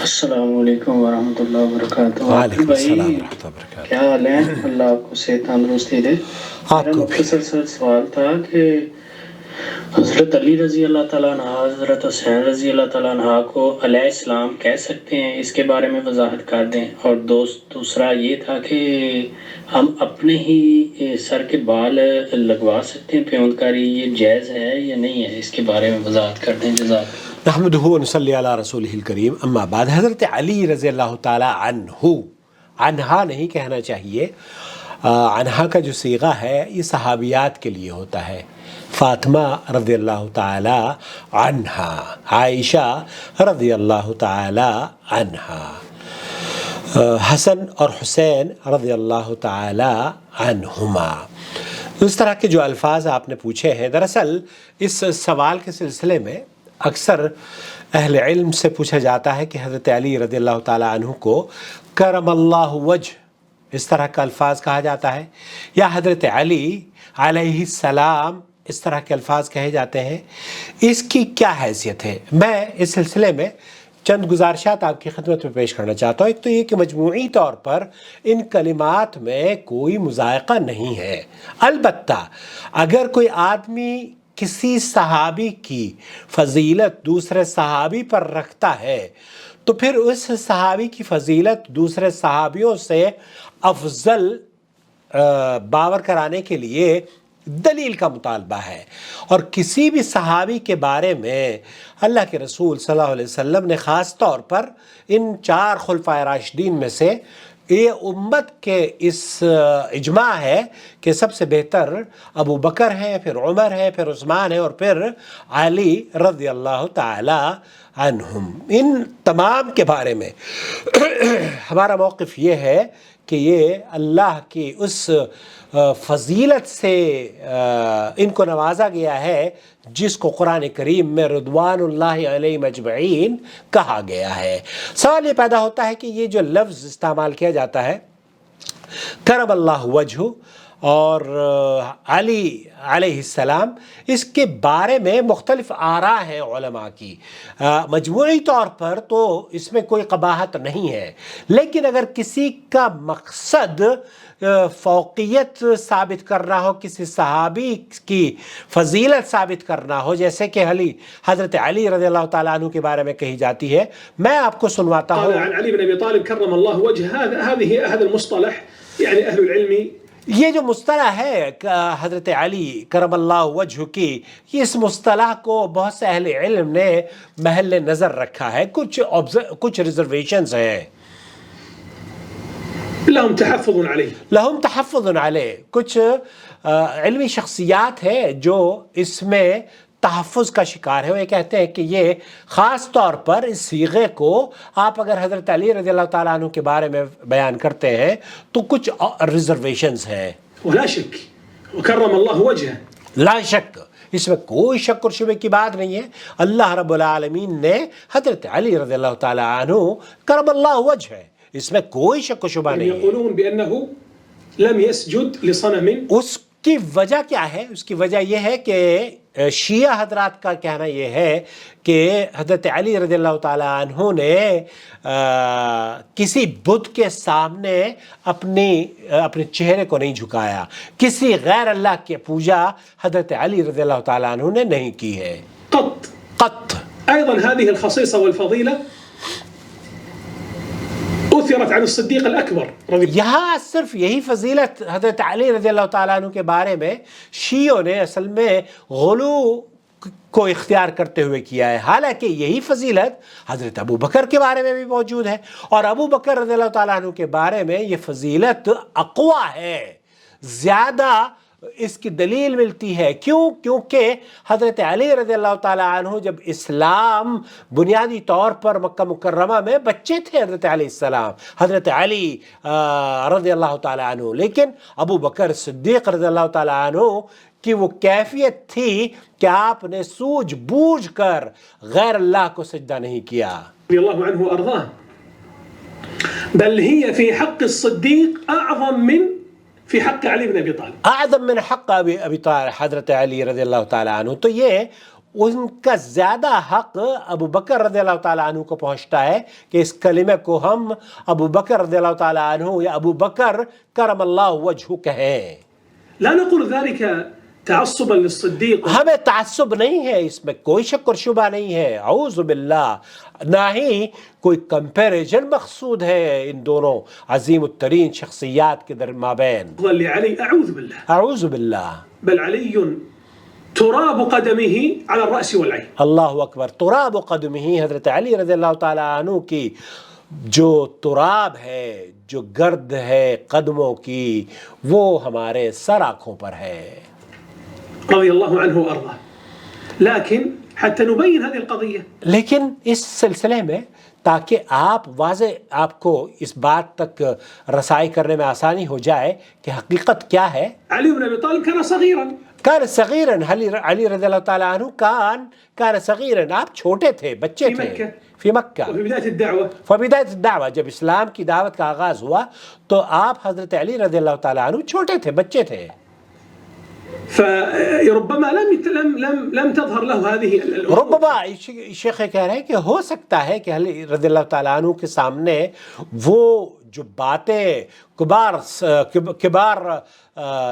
السلام علیکم ورحمۃ اللہ وبرکاتہ۔ وعلیکم بھائی السلام ورحمۃ اللہ وبرکاتہ۔ کیا حال ہے؟ اللہ آپ کو صحت تندرستی دے۔ آپ میرا کو بھی۔ مختصر سا سوال تھا کہ حضرت علی رضی اللہ تعالیٰ عنہ حضرت حسین رضی اللہ تعالیٰ عنہ کو علیہ السلام کہہ سکتے ہیں؟ اس کے بارے میں وضاحت کر دیں۔ اور دوسرا یہ تھا کہ ہم اپنے ہی سر کے بال لگوا سکتے ہیں پیوند کاری، یہ جائز ہے یا نہیں ہے؟ اس کے بارے میں وضاحت کر دیں، جزاک اللہ۔ نحمدہ و نصلی علی رسولہ الکریم، اما بعد۔ حضرت علی رضی اللہ تعالی عنہ، عنہا نہیں کہنا چاہیے، عنہا کا جو صیغہ ہے یہ صحابیات کے لیے ہوتا ہے۔ فاطمہ رضی اللہ تعالی عنہا، عائشہ رضی اللہ تعالی عنہا، حسن اور حسین رضی اللہ تعالی عنہما۔ اس طرح کے جو الفاظ آپ نے پوچھے ہیں، دراصل اس سوال کے سلسلے میں اکثر اہل علم سے پوچھا جاتا ہے کہ حضرت علی رضی اللہ تعالیٰ عنہ کو کرم اللہ وجہ اس طرح کا الفاظ کہا جاتا ہے، یا حضرت علی علیہ السلام اس طرح کے الفاظ کہے جاتے ہیں۔ اس کی کیا حیثیت ہے؟ میں اس سلسلے میں چند گزارشات آپ کی خدمت میں پیش کرنا چاہتا ہوں۔ ایک تو یہ کہ مجموعی طور پر ان کلمات میں کوئی مذائقہ نہیں ہے، البتہ اگر کوئی آدمی کسی صحابی کی فضیلت دوسرے صحابی پر رکھتا ہے تو پھر اس صحابی کی فضیلت دوسرے صحابیوں سے افضل باور کرانے کے لیے دلیل کا مطالبہ ہے۔ اور کسی بھی صحابی کے بارے میں اللہ کے رسول صلی اللہ علیہ وسلم نے خاص طور پر ان 4 خلفائے راشدین میں سے یہ امت کے اس اجماع ہے کہ سب سے بہتر ابو بکر ہے، پھر عمر ہے، پھر عثمان ہے، اور پھر علی رضی اللہ تعالی عنہم۔ ان تمام کے بارے میں ہمارا موقف یہ ہے کہ یہ اللہ کی اس فضیلت سے ان کو نوازا گیا ہے جس کو قرآن کریم میں رضوان اللہ علیہم اجمعین کہا گیا ہے۔ سوال یہ پیدا ہوتا ہے کہ یہ جو لفظ استعمال کیا جاتا ہے کرم اللہ وجہ اور علی علیہ السلام، اس کے بارے میں مختلف آراء ہیں علماء کی۔ مجموعی طور پر تو اس میں کوئی قباحت نہیں ہے، لیکن اگر کسی کا مقصد فوقیت ثابت کرنا ہو، کسی صحابی کی فضیلت ثابت کرنا ہو، جیسے کہ حضرت علی رضی اللہ تعالیٰ عنہ کے بارے میں کہی جاتی ہے، میں آپ کو سنواتا ہوں۔ قال عن علي بن ابي طالب كرم الله وجهه، هذا المصطلح يعني اهل العلم، یہ جو مصطلح ہے حضرت علی کرم اللہ وجہ کی، اس مصطلح کو بہت سے اہل علم نے محل نظر رکھا ہے، کچھ ریزرویشنز ہیں، لهم تحفظ عليه، لہم تحفظ علیہ، کچھ علمی شخصیات ہیں جو اس میں تحفظ کا شکار ہے۔ وہ یہ کہتے ہیں کہ یہ خاص طور پر اس صیغے کو آپ اگر حضرت علی رضی اللہ تعالیٰ عنہ کے بارے میں بیان کرتے ہیں تو کچھ ریزرویشنز ہیں۔ ولا شك وكرم الله وجهه، لا شک، اس میں کوئی شک اور شبہ کی بات نہیں ہے۔ اللہ رب العالمین نے حضرت علی رضی اللہ تعالیٰ عنہ کرم اللہ وجہ ہے، اس میں کوئی شک و شبہ نہیں ہے۔ يقولون بأنه لم يسجد لصنم، اس کی وجہ کیا ہے؟ اس کی وجہ یہ ہے کہ شیعہ حضرات کا کہنا یہ ہے کہ حضرت علی رضی اللہ تعالیٰ عنہ نے کسی بت کے سامنے اپنے چہرے کو نہیں جھکایا، کسی غیر اللہ کی پوجا حضرت علی رضی اللہ تعالیٰ عنہ نے نہیں کی ہے قط۔ أيضا هذه الخصيصة والفضيلة أثرت عن الصديق الأكبر رضي الله یہاں صرف یہی فضیلت حضرت علی رضی اللہ تعالیٰ عنہ کے بارے میں شیعوں نے اصل میں غلو کو اختیار کرتے ہوئے کیا ہے، حالانکہ یہی فضیلت حضرت ابو بکر کے بارے میں بھی موجود ہے، اور ابو بکر رضی اللہ تعالیٰ عنہ کے بارے میں یہ فضیلت اقویٰ ہے، زیادہ اس کی دلیل ملتی ہے۔ کیونکہ حضرت علی رضی اللہ تعالیٰ عنہ جب اسلام بنیادی طور پر مکہ مکرمہ میں بچے تھے، حضرت علیہ السلام، حضرت علی رضی اللہ تعالیٰ عنہ، لیکن ابو بکر صدیق رضی اللہ تعالیٰ عنہ کی وہ کیفیت تھی کہ آپ نے سوجھ بوجھ کر غیر اللہ کو سجدہ نہیں کیا۔ الله عنه وأرضاه، بل هي في حق الصديق أعظم من في حق علي بن ابي طالب، اعظم من حق ابی طالب، حضرت علی رضی اللہ تعالیٰ عنہ، تو یہ ان کا زیادہ حق ابو بکر رضی اللہ تعالیٰ عنہ کو پہنچتا ہے کہ اس کلمے کو ہم ابو بکر رضی اللہ تعالیٰ عنہ یا ابو بکر کرم اللہ وجہہ کہیں. لا نقول ذلك تعصبا للصديق. ہمیں تعصب نہیں ہے، اس میں کوئی شک اور شبہ نہیں ہے، اعوذ باللہ، نہ ہی کوئی کمپیریجن مقصود ہے ان دونوں عظیم الترین شخصیات کے مابین. لعلي اعوذ بالله. اعوذ باللہ. بل علي تراب قدمه على الرأس والعين. اللہ اکبر. تراب قدمہ، حضرت علی رضی اللہ تعالیٰ عنہ کی جو تراب ہے، جو گرد ہے قدموں کی، وہ ہمارے سر آنکھوں پر ہے. رضي الله عنه وارضاه. لكن حتى نبين هذه القضية، لیکن اس سلسلے میں تاکہ آپ واضح آپ کو اس بات تک رسائی کرنے میں آسانی ہو جائے کہ حقیقت کیا ہے. علي بن ابي طالب كان صغيرا. كان صغيرا. علی رضی اللہ تعالیٰ عنہ كان صغيرا، آپ چھوٹے تھے، بچے تھے فی مکہ. وفي بداية الدعوة، فبدایت الدعوہ، جب اسلام کی دعوت کا آغاز ہوا تو آپ حضرت علی رضی اللہ تعالیٰ عنہ چھوٹے تھے، بچے تھے. فربما لم تظهر له هذه الأمور. ربما شیخ کہہ رہے ہیں کہ ہو سکتا ہے کہ علی رضی اللہ تعالیٰ عنہ کے سامنے وہ جو باتیں کبار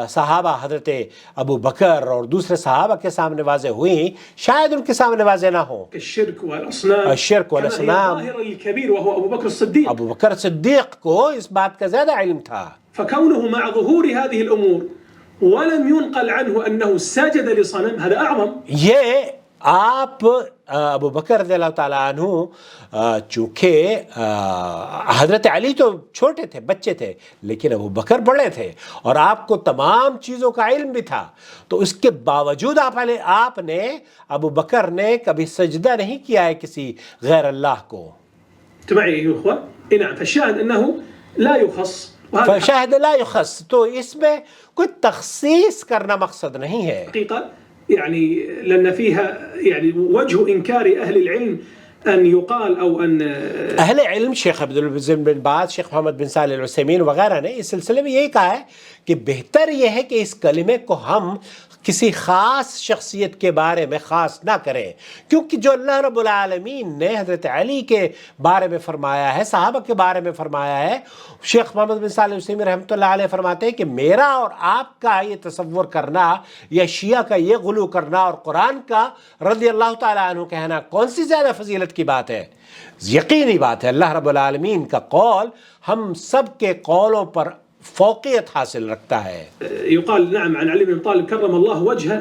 صحابہ حضرت ابو بکر اور دوسرے صحابہ کے سامنے واضح ہوئیں، شاید ان کے سامنے واضح نہ ہوں. الشرك والأصنام. الشرک والاسنام. الظاهر الكبير وهو أبو بكر الصديق. ابو بکر صدیق کو اس بات کا زیادہ علم تھا. فكونه مع ظهور هذه الأمور ولم ينقل عنه أنه سجد لصنم، هذا أعظم. یہ آپ ابو بکر رضی اللہ تعالیٰ عنہ چونکہ حضرت علی تو چھوٹے تھے، بچے تھے، لیکن ابو بکر بڑے تھے اور آپ کو تمام چیزوں کا علم بھی تھا، تو اس کے باوجود آپ نے ابو بکر نے کبھی سجدہ نہیں کیا ہے کسی غیر اللہ کو. معي أيها الأخوة؟ نعم. فالشاهد أنه لا يخص. فشاہد لا يخص، تو اس میں کوئی تخصیص کرنا مقصد نہیں ہے. حقيقة يعني لأن فيها يعني وجه إنكار أهل العلم أن يقال أو أن اہل علم شیخ عبدالعزیز بن باز، شیخ محمد بن صالح العثیمین وغیرہ نے اس سلسلے میں یہی کہا ہے کہ بہتر یہ ہے کہ اس کلمے کو ہم کسی خاص شخصیت کے بارے میں خاص نہ کریں، کیونکہ جو اللہ رب العالمین نے حضرت علی کے بارے میں فرمایا ہے، صحابہ کے بارے میں فرمایا ہے، شیخ محمد بن صالح العثیمین رحمۃ اللہ علیہ فرماتے ہیں کہ میرا اور آپ کا یہ تصور کرنا یا شیعہ کا یہ غلو کرنا اور قرآن کا رضی اللہ تعالیٰ عنہ کہنا کون سی زیادہ فضیلت کی بات ہے؟ یقینی بات ہے اللہ رب العالمین کا قول ہم سب کے قولوں پر فوقیت حاصل رکھتا ہے. يقال نعم عن علي بن طالب كرم الله وجهه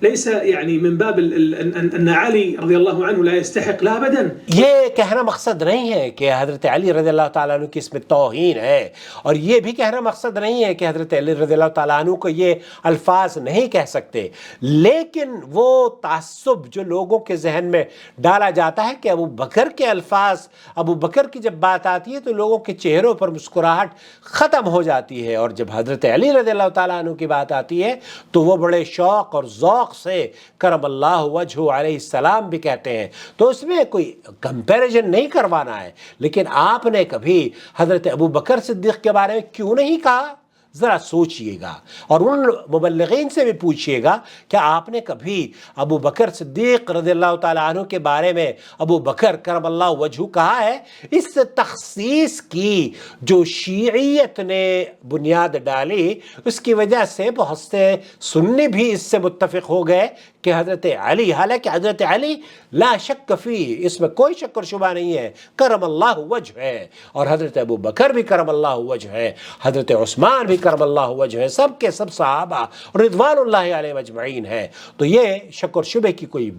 ليس يعني من باب أن علي رضي الله عنه لا يستحق، لا أبدا. یہ کہنا مقصد نہیں ہے کہ حضرت علی رضی اللہ تعالیٰ عنہ کی اس میں توہین ہے، اور یہ بھی کہنا مقصد نہیں ہے کہ حضرت علی رضی اللہ تعالیٰ عنہ کو یہ الفاظ نہیں کہہ سکتے، لیکن وہ تعصب جو لوگوں کے ذہن میں ڈالا جاتا ہے کہ ابو بکر کے الفاظ، ابو بکر کی جب بات آتی ہے تو لوگوں کے چہروں پر مسکراہٹ ختم ہو جاتی ہے، اور جب حضرت علی رضی اللہ تعالیٰ عنہ کی بات آتی ہے تو وہ بڑے شوق اور ذوق سے کرم اللہ وجہہ علیہ السلام بھی کہتے ہیں. تو اس میں کوئی کمپیریزن نہیں کروانا ہے، لیکن آپ نے کبھی حضرت ابو بکر صدیق کے بارے میں کیوں نہیں کہا؟ ذرا سوچئے گا اور ان مبلغین سے بھی پوچھئے گا کہ آپ نے کبھی ابو بکر صدیق رضی اللہ تعالیٰ عنہ کے بارے میں ابو بکر کرم اللہ وجہہ کہا ہے؟ اس تخصیص کی جو شیعیت نے بنیاد ڈالی، اس کی وجہ سے بہت سے سنی بھی اس سے متفق ہو گئے کہ حضرت علی، حالانکہ حضرت علی لا شک فی، اس میں کوئی شک اور شبہ نہیں ہے، کرم اللہ وجہ ہے، اور حضرت ابو بکر بھی کرم اللہ وجہ ہے، حضرت عثمان بھی کرم اللہ وجہ ہے، سب کے سب صحابہ رضوان اللہ علیہ مجمعین ہیں. تو یہ شک اور شبہ کی کوئی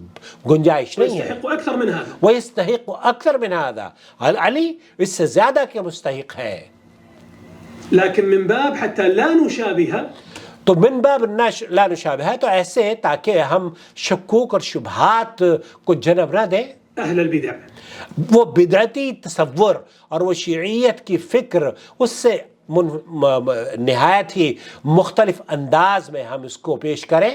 گنجائش نہیں ہے. وَيَسْتَحِقُ أَكْثَرَ مِنْ هَذَا، علی اس سے زیادہ کے مستحق ہے. لیکن من باب حتى لا نشابه، تو من باب لا نشابہ، تو ایسے تاکہ ہم شکوک اور شبہات کو جنم نہ دیں اہل البدع، وہ بدعتی تصور اور وہ شیعیت کی فکر، اس سے نہایت ہی مختلف انداز میں ہم اس کو پیش کریں.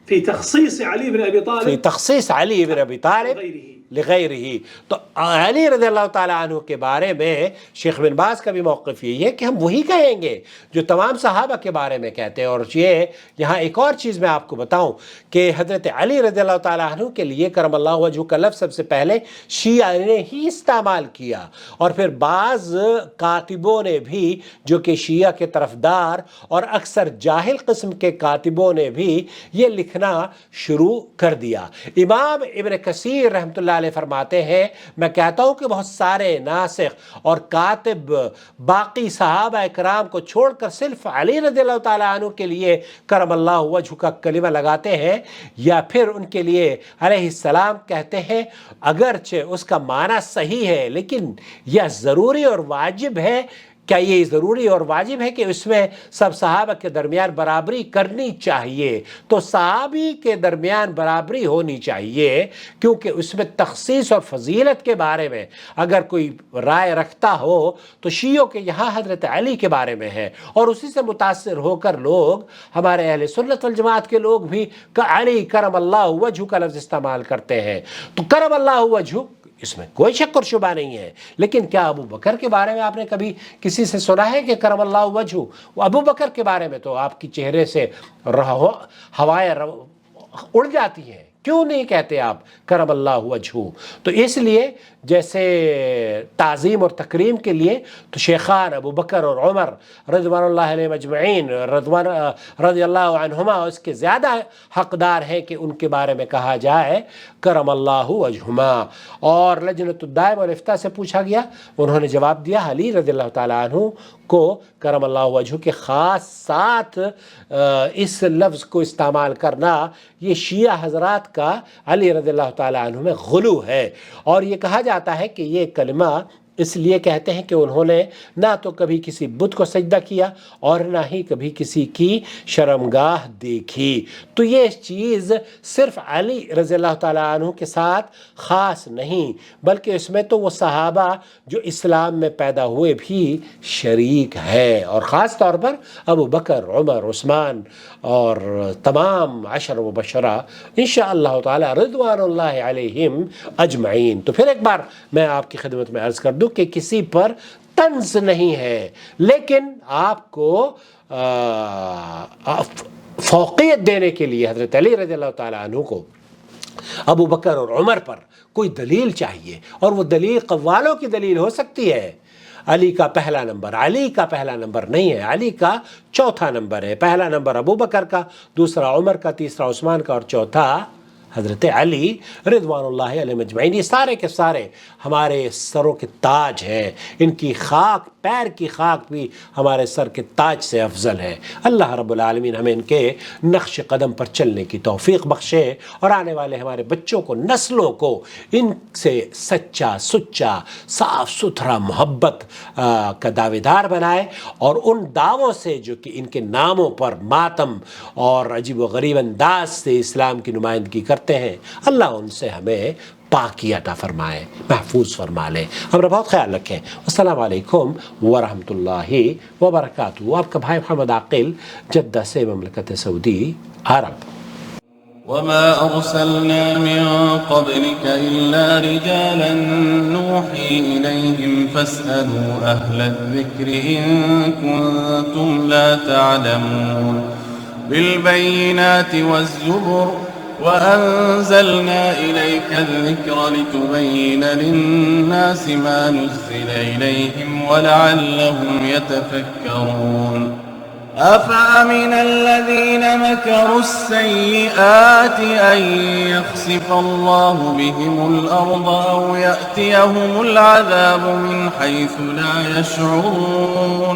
فی تخصیص علی بن ابی طالب، فی تخصیص علی بن ابی طالب لغیرہ۔ تو علی رضی اللہ تعالیٰ عنہ کے بارے میں شیخ بن باز کا بھی موقف یہی ہے کہ ہم وہی کہیں گے جو تمام صحابہ کے بارے میں کہتے ہیں۔ اور یہ یہاں ایک اور چیز میں آپ کو بتاؤں کہ حضرت علی رضی اللہ تعالیٰ عنہ کے لیے کرم اللہ وجہہ کا لفظ سب سے پہلے شیعہ نے ہی استعمال کیا، اور پھر بعض کاتبوں نے بھی جو کہ شیعہ کے طرفدار اور اکثر جاہل قسم کے کاتبوں نے بھی یہ لکھنا شروع کر دیا۔ امام ابن کثیر رحمۃ اللہ علیہ فرماتے ہیں، میں کہتا ہوں کہ بہت سارے ناسخ اور کاتب باقی صحابہ اکرام کو چھوڑ کر صرف علی رضی اللہ تعالیٰ عنہ کے لیے کرم اللہ وجہہ کا کلمہ لگاتے ہیں، یا پھر ان کے لیے علیہ السلام کہتے ہیں، اگرچہ اس کا معنی صحیح ہے لیکن یہ ضروری اور واجب ہے۔ کیا یہ ضروری اور واجب ہے کہ اس میں سب صحابہ کے درمیان برابری کرنی چاہیے؟ تو صحابی کے درمیان برابری ہونی چاہیے، کیونکہ اس میں تخصیص اور فضیلت کے بارے میں اگر کوئی رائے رکھتا ہو تو شیعوں کے یہاں حضرت علی کے بارے میں ہے، اور اسی سے متاثر ہو کر لوگ، ہمارے اہل سنت والجماعت کے لوگ بھی علی کرم اللہ وجہہ کا لفظ استعمال کرتے ہیں۔ تو کرم اللہ وجہہ اس میں کوئی شک اور شبہ نہیں ہے، لیکن کیا ابو بکر کے بارے میں آپ نے کبھی کسی سے سنا ہے کہ کرم اللہ وجہہ؟ وہ ابو بکر کے بارے میں تو آپ کی چہرے سے ہوائیں اڑ جاتی ہیں، کیوں نہیں کہتے آپ کرم اللہ وجہہ؟ تو اس لیے جیسے تعظیم اور تکریم کے لیے تو شیخان ابو بکر اور عمر رضوان اللہ علیہ مجمعین رضی اللہ عنہما اس کے زیادہ حقدار ہیں کہ ان کے بارے میں کہا جائے کرم اللہ وجہما۔ اور لجنۃ الدائم والافتاء سے پوچھا گیا، انہوں نے جواب دیا علی رضی اللہ تعالیٰ عنہ کو کرم اللہ وجہہ کے خاص ساتھ اس لفظ کو استعمال کرنا یہ شیعہ حضرات کا علی رضی اللہ تعالیٰ عنہ میں غلو ہے۔ اور یہ کہا جاتا ہے کہ یہ کلمہ اس لیے کہتے ہیں کہ انہوں نے نہ تو کبھی کسی بت کو سجدہ کیا اور نہ ہی کبھی کسی کی شرمگاہ دیکھی۔ تو یہ چیز صرف علی رضی اللہ تعالیٰ عنہ کے ساتھ خاص نہیں، بلکہ اس میں تو وہ صحابہ جو اسلام میں پیدا ہوئے بھی شریک ہے، اور خاص طور پر ابو بکر، عمر، عثمان اور تمام عشر مبشرہ انشاءاللہ تعالی رضوان اللہ علیہم اجمعین۔ تو پھر ایک بار میں آپ کی خدمت میں عرض کر دوں کہ کسی پر طنز نہیں ہے، لیکن آپ کو فوقیت دینے کے لیے حضرت علی رضی اللہ تعالیٰ عنہ کو ابو بکر اور عمر پر کوئی دلیل چاہیے، اور وہ دلیل قوالوں کی دلیل ہو سکتی ہے۔ علی کا پہلا نمبر، علی کا پہلا نمبر نہیں ہے، علی کا چوتھا نمبر ہے۔ پہلا نمبر ابو بکر کا، دوسرا عمر کا، تیسرا عثمان کا، اور چوتھا حضرت علی رضوان اللہ علیہ مجمعین۔ یہ سارے کے سارے ہمارے سروں کے تاج ہیں، ان کی خاک، پیر کی خاک بھی ہمارے سر کے تاج سے افضل ہے۔ اللہ رب العالمین ہمیں ان کے نقش قدم پر چلنے کی توفیق بخشے، اور آنے والے ہمارے بچوں کو، نسلوں کو ان سے سچا سچا صاف ستھرا محبت کا دعوے دار بنائے، اور ان دعووں سے جو کہ ان کے ناموں پر ماتم اور عجیب و غریب انداز سے اسلام کی نمائندگی کرتے ہیں، اللہ ان سے ہمیں پاکی عطا فرمائے، محفوظ فرما لے۔ ہمارا بہت خیال رکھیں۔ السلام علیکم ورحمۃ اللہ وبرکاتہ۔ آپ کا بھائی محمد عاقل، جدہ سے، مملکت سعودی عرب۔ وما أرسلنا من قبلك إلا رجالا نوحي إليهم فاسألوا أهل الذكر إن كنتم لا تعلمون بالبينات والزبر وأنزلنا إليك الذكر لتبين للناس ما نزل إليهم ولعلهم يتفكرون أفأمن الذين مكروا السيئات أن يخسف الله بهم الأرض أو يأتيهم العذاب من حيث لا يشعرون